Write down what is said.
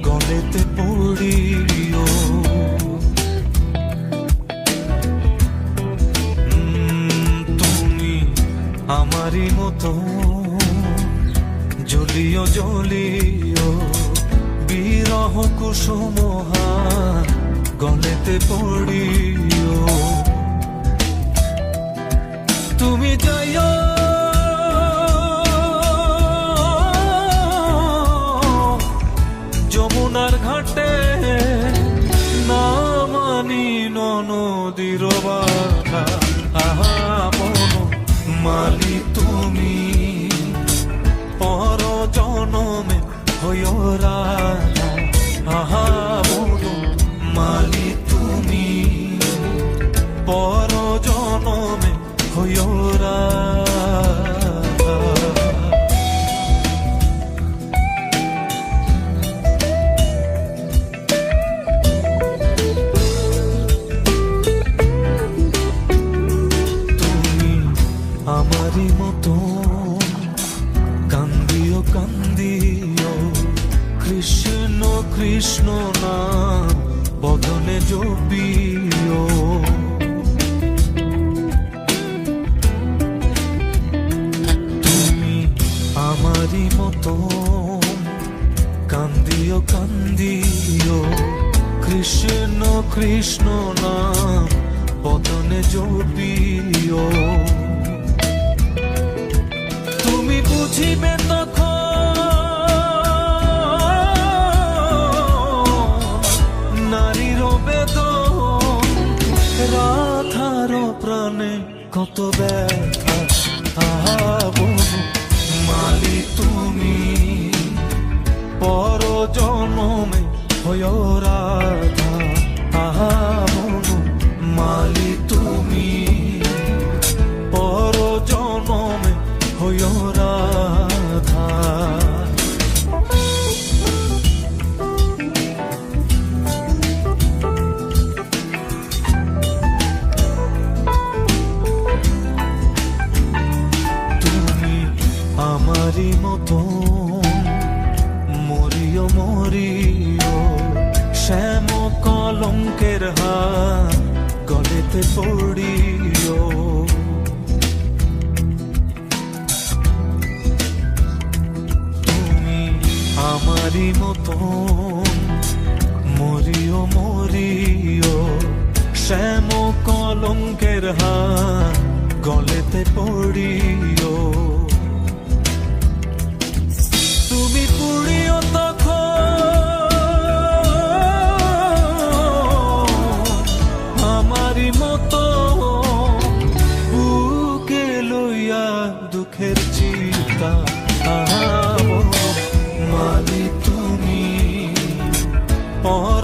গলেতে পড়িও। তুমি আমারই মতো জ্বলিও জ্বলিও, বিরহ কুসুম গলেতে পড়িও। তুমি যাইও যমুনার ঘাটে, না মানি নদীর বাধা। আহা মন মালি তুমি, পর জনমে হইও রাধা। আহা মন মালি তুমি, পর জনমে হইও রাধা। তুমি আমারই মতো কান্দিও কান্দিও, কৃষ্ণ কৃষ্ণ নাম বদনে জপিও। তুমি আমারই মতো কান্দিও কান্দিও, কৃষ্ণ কৃষ্ণ নাম বদনে জপিও। তুমি বুঝিবে তখন নারীর বেদন, রাধার প্রাণে কত ব্যথা। আহা বনু মালি তুমি, পর জনমে হইও রাধা। আহা বনু মালি তুমি, পর জনমে হইও রাধা। তুমি আমারই মতো মরিও মরিও, শ্যাম কলঙ্কের হাত গলেতে পড়িও। তুমি আমারই মতো মরিও মরিও, শ্যাম কলঙ্কের হাত গলেতে পড়িও। তুমি পুড়িও তখন আমারই মতো, বুকে লইয়া দুঃখের চিতা। আহা মালি তুমি, পর